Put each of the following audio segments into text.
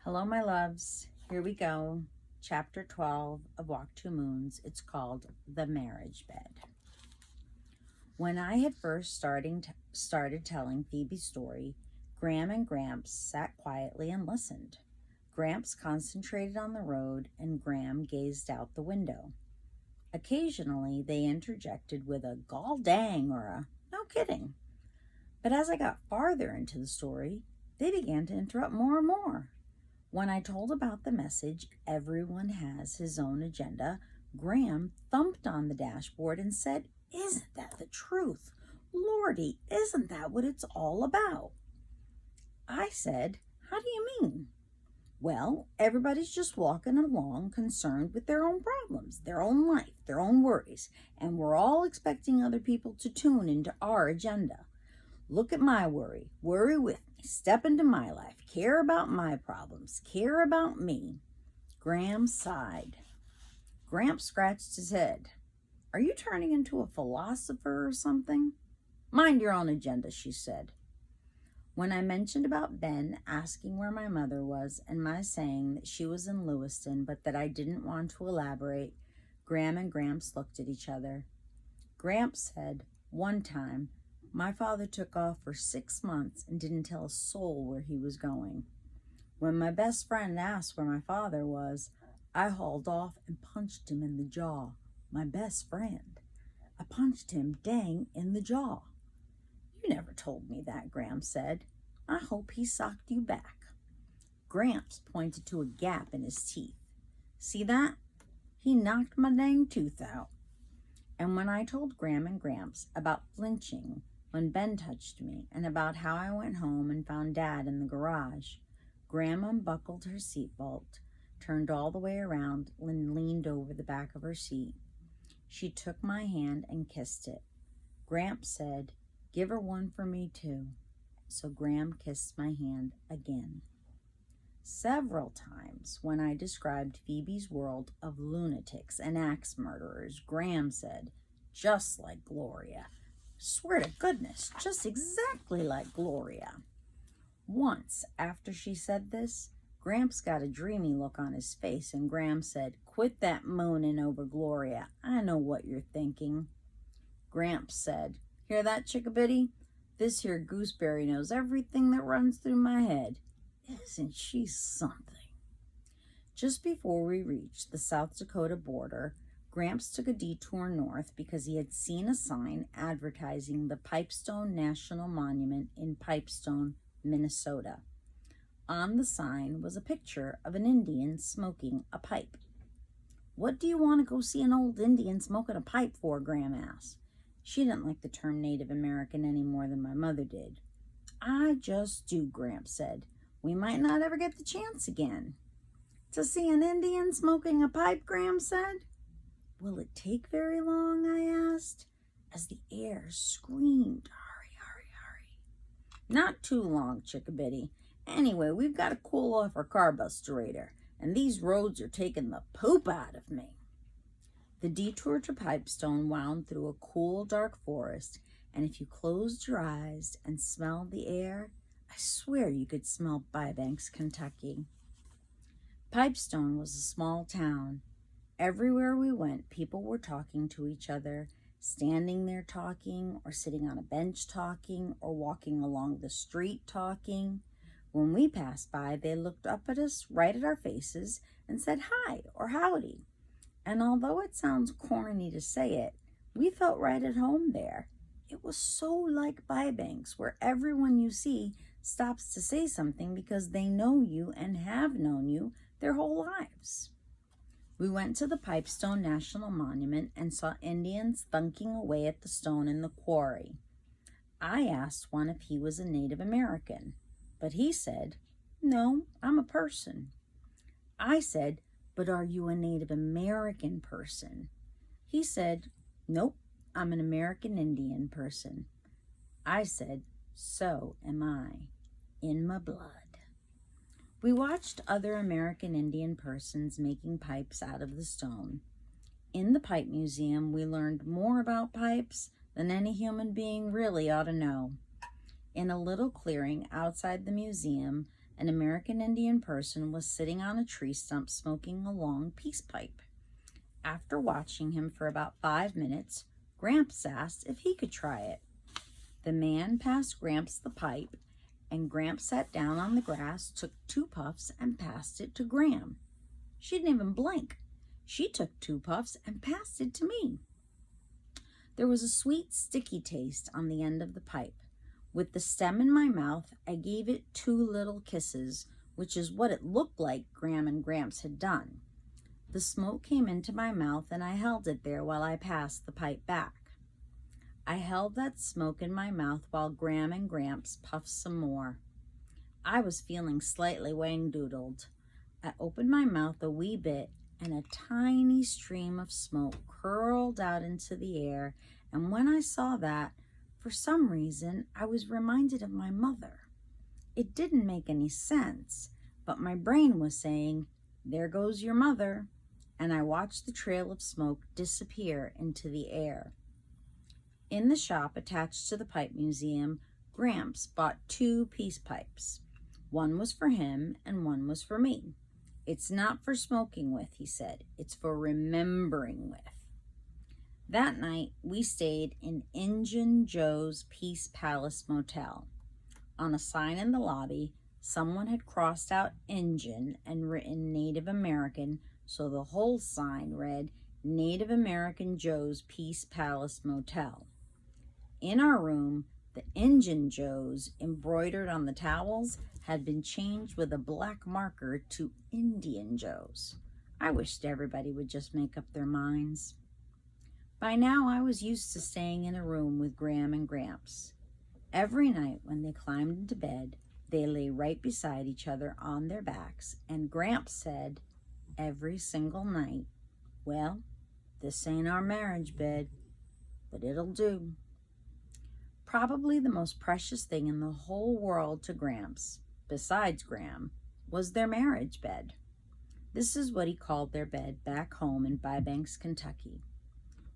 Hello, my loves. Here we go. Chapter 12 of Walk Two Moons. It's called The Marriage Bed. When I had first started telling Phoebe's story, Graham and Gramps sat quietly and listened. Gramps concentrated on the road, and Graham gazed out the window. Occasionally, they interjected with a "gall dang" or a "no kidding." But as I got farther into the story, they began to interrupt more and more. When I told about the message, everyone has his own agenda, Graham thumped on the dashboard and said, "Isn't that the truth? Lordy, isn't that what it's all about?" I said, "How do you mean?" "Well, everybody's just walking along concerned with their own problems, their own life, their own worries, and we're all expecting other people to tune into our agenda. Look at my worry with me, step into my life, care about my problems, care about me." Graham sighed. Gramps scratched his head. "Are you turning into a philosopher or something?" "Mind your own agenda," she said. When I mentioned about Ben asking where my mother was and my saying that she was in Lewiston but that I didn't want to elaborate, Graham and Gramps looked at each other. Gramps said, "One time, my father took off for 6 months and didn't tell a soul where he was going. When my best friend asked where my father was, I hauled off and punched him in the jaw. My best friend. I punched him dang in the jaw." "You never told me that," Graham said. "I hope he socked you back." Gramps pointed to a gap in his teeth. "See that? He knocked my dang tooth out." And when I told Graham and Gramps about flinching when Ben touched me, and about how I went home and found Dad in the garage, Graham unbuckled her seatbelt, turned all the way around, and leaned over the back of her seat. She took my hand and kissed it. Gramps said, "Give her one for me too." So Graham kissed my hand again. Several times when I described Phoebe's world of lunatics and axe murderers, Graham said, "Just like Gloria. Swear to goodness, just exactly like Gloria." Once, after she said this, Gramps got a dreamy look on his face, and Graham said, "Quit that moaning over Gloria. I know what you're thinking." Gramps said, "Hear that, chickabiddy? This here gooseberry knows everything that runs through my head. Isn't she something?" Just before we reached the South Dakota border, Gramps took a detour north because he had seen a sign advertising the Pipestone National Monument in Pipestone, Minnesota. On the sign was a picture of an Indian smoking a pipe. "What do you want to go see an old Indian smoking a pipe for?" Graham asked. She didn't like the term Native American any more than my mother did. "I just do," Gramps said. "We might not ever get the chance again." "To see an Indian smoking a pipe," Graham said. "Will it take very long?" I asked, as the air screamed, "Hurry, hurry, hurry." "Not too long, chickabiddy. Anyway, we've got to cool off our carburetor, and these roads are taking the poop out of me." The detour to Pipestone wound through a cool, dark forest, and if you closed your eyes and smelled the air, I swear you could smell Bybanks, Kentucky. Pipestone was a small town. Everywhere we went, people were talking to each other, standing there talking, or sitting on a bench talking, or walking along the street talking. When we passed by, they looked up at us, right at our faces, and said hi or howdy. And although it sounds corny to say it, we felt right at home there. It was so like Bybanks, where everyone you see stops to say something because they know you and have known you their whole lives. We went to the Pipestone National Monument and saw Indians thunking away at the stone in the quarry. I asked one if he was a Native American, but he said, "No, I'm a person." I said, "But are you a Native American person?" He said, "Nope, I'm an American Indian person." I said, "So am I, in my blood." We watched other American Indian persons making pipes out of the stone. In the Pipe Museum, we learned more about pipes than any human being really ought to know. In a little clearing outside the museum, an American Indian person was sitting on a tree stump smoking a long peace pipe. After watching him for about 5 minutes, Gramps asked if he could try it. The man passed Gramps the pipe, and Gramps sat down on the grass, took 2 puffs, and passed it to Gram. She didn't even blink. She took 2 puffs and passed it to me. There was a sweet, sticky taste on the end of the pipe. With the stem in my mouth, I gave it 2 little kisses, which is what it looked like Gram and Gramps had done. The smoke came into my mouth, and I held it there while I passed the pipe back. I held that smoke in my mouth while Gram and Gramps puffed some more. I was feeling slightly wang-doodled. I opened my mouth a wee bit, and a tiny stream of smoke curled out into the air, and when I saw that, for some reason, I was reminded of my mother. It didn't make any sense, but my brain was saying, "There goes your mother," and I watched the trail of smoke disappear into the air. In the shop attached to the pipe museum, Gramps bought 2 peace pipes. One was for him and one was for me. "It's not for smoking with," he said. "It's for remembering with." That night, we stayed in Injun Joe's Peace Palace Motel. On a sign in the lobby, someone had crossed out Injun and written Native American, so the whole sign read Native American Joe's Peace Palace Motel. In our room, the Injun Joes embroidered on the towels had been changed with a black marker to Indian Joes. I wished everybody would just make up their minds. By now, I was used to staying in a room with Gram and Gramps. Every night when they climbed into bed, they lay right beside each other on their backs, and Gramps said every single night, "Well, this ain't our marriage bed, but it'll do." Probably the most precious thing in the whole world to Gramps, besides Gram, was their marriage bed. This is what he called their bed back home in Bybanks, Kentucky.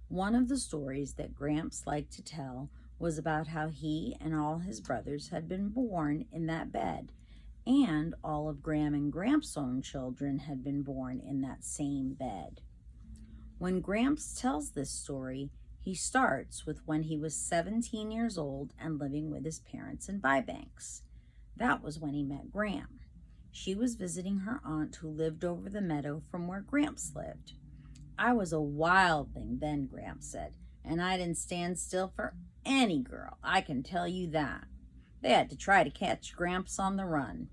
One of the stories that Gramps liked to tell was about how he and all his brothers had been born in that bed, and all of Gram and Gramps' own children had been born in that same bed. When Gramps tells this story, he starts with when he was 17 years old and living with his parents in Bybanks. That was when he met Gram. She was visiting her aunt who lived over the meadow from where Gramps lived. "I was a wild thing then," Gramps said, "and I didn't stand still for any girl, I can tell you that. They had to try to catch Gramps on the run.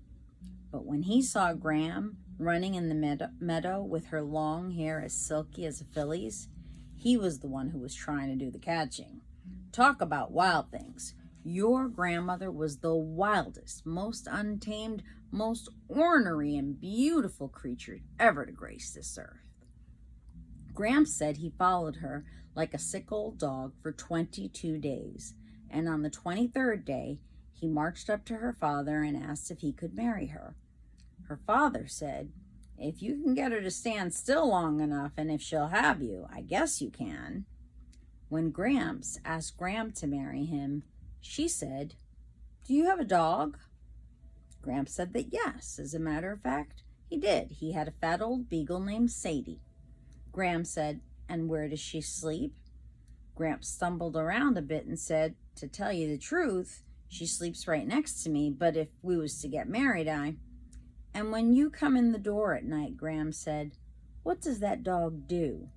But when he saw Gram running in the meadow with her long hair as silky as a filly's, he was the one who was trying to do the catching. Talk about wild things. Your grandmother was the wildest, most untamed, most ornery and beautiful creature ever to grace this earth." Gramps said he followed her like a sick old dog for 22 days, and on the 23rd day, he marched up to her father and asked if he could marry her. Her father said, "If you can get her to stand still long enough and if she'll have you, I guess you can." When Gramps asked Gram to marry him, she said, "Do you have a dog?" Gramps said that yes, as a matter of fact, he did. He had a fat old beagle named Sadie. Gram said, "And where does she sleep?" Gramps stumbled around a bit and said, "To tell you the truth, she sleeps right next to me, but if we was to get married, And when you come in the door at night," Gram said, "what does that dog do?"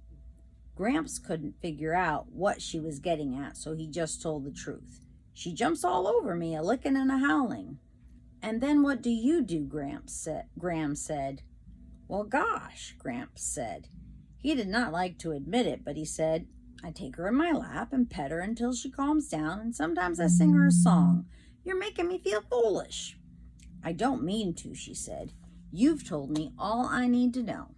Gramps couldn't figure out what she was getting at, so he just told the truth. "She jumps all over me, a licking and a howling." "And then what do you do?" Gram said. "Well, gosh," Gramps said. He did not like to admit it, but he said, "I take her in my lap and pet her until she calms down, and sometimes I sing her a song. You're making me feel foolish." "I don't mean to," she said. "You've told me all I need to know.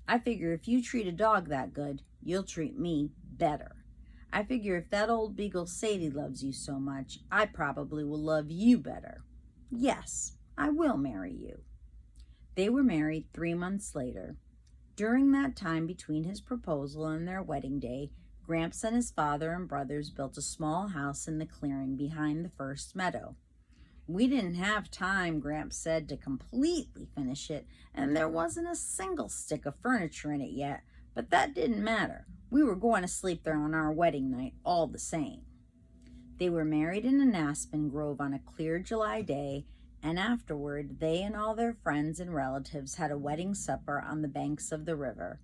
I figure if you treat a dog that good, you'll treat me better. I figure if that old beagle Sadie loves you so much, I probably will love you better. Yes, I will marry you." They were married 3 months later. During that time between his proposal and their wedding day, Gramps and his father and brothers built a small house in the clearing behind the first meadow. We didn't have time, Gramps said, to completely finish it, and there wasn't a single stick of furniture in it yet, but that didn't matter. We were going to sleep there on our wedding night all the same. They were married in an aspen grove on a clear July day, and afterward they and all their friends and relatives had a wedding supper on the banks of the river.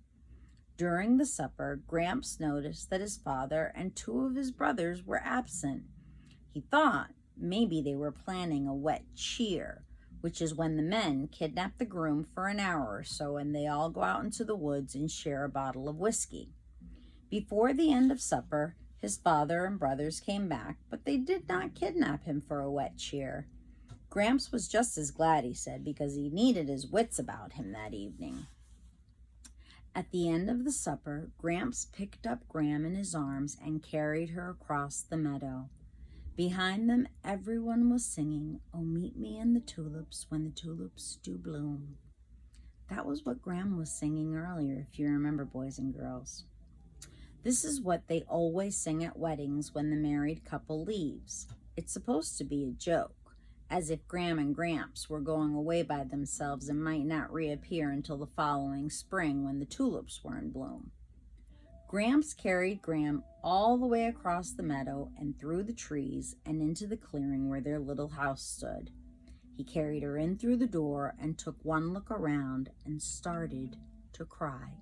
During the supper, Gramps noticed that his father and 2 of his brothers were absent. He thought maybe they were planning a wet cheer, which is when the men kidnap the groom for an hour or so and they all go out into the woods and share a bottle of whiskey. Before the end of supper, his father and brothers came back, but they did not kidnap him for a wet cheer. Gramps was just as glad, he said, because he needed his wits about him that evening. At the end of the supper, Gramps picked up Gram in his arms and carried her across the meadow. Behind them, everyone was singing, "Oh, meet me in the tulips when the tulips do bloom." That was what Gram was singing earlier, if you remember, boys and girls. This is what they always sing at weddings when the married couple leaves. It's supposed to be a joke, as if Gram and Gramps were going away by themselves and might not reappear until the following spring when the tulips were in bloom. Gramps carried Gram all the way across the meadow and through the trees and into the clearing where their little house stood. He carried her in through the door and took one look around and started to cry.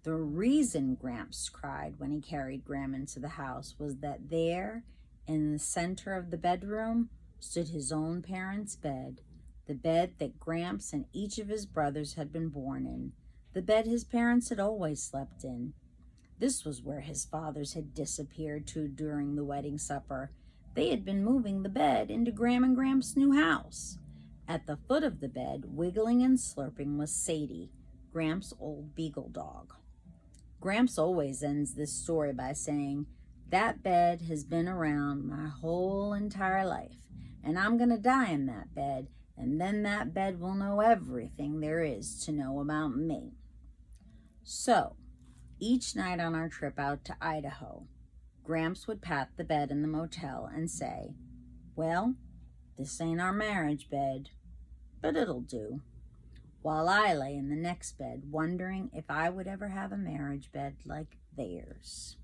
The reason Gramps cried when he carried Gram into the house was that there, in the center of the bedroom, stood his own parents' bed, the bed that Gramps and each of his brothers had been born in, the bed his parents had always slept in. This was where his fathers had disappeared to during the wedding supper. They had been moving the bed into Gram and Gramps' new house. At the foot of the bed, wiggling and slurping, was Sadie, Gramps' old beagle dog. Gramps always ends this story by saying, "That bed has been around my whole entire life, and I'm going to die in that bed, and then that bed will know everything there is to know about me." So, each night on our trip out to Idaho, Gramps would pat the bed in the motel and say, "Well, this ain't our marriage bed, but it'll do," while I lay in the next bed wondering if I would ever have a marriage bed like theirs.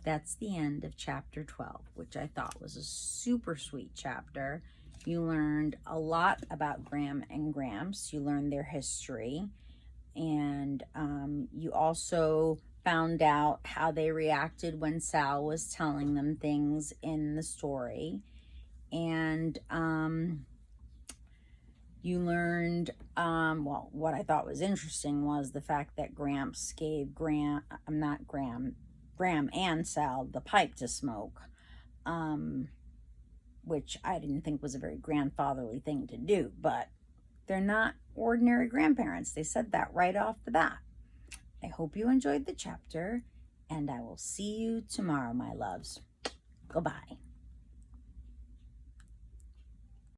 That's the end of chapter 12, which I thought was a super sweet chapter. You learned a lot about Gram and Gramps. You learned their history. And you also found out how they reacted when Sal was telling them things in the story. And you learned, what I thought was interesting was the fact that Gramps gave Gram and Sal the pipe to smoke, which I didn't think was a very grandfatherly thing to do, but they're not ordinary grandparents. They said that right off the bat. I hope you enjoyed the chapter, and I will see you tomorrow, my loves. Goodbye.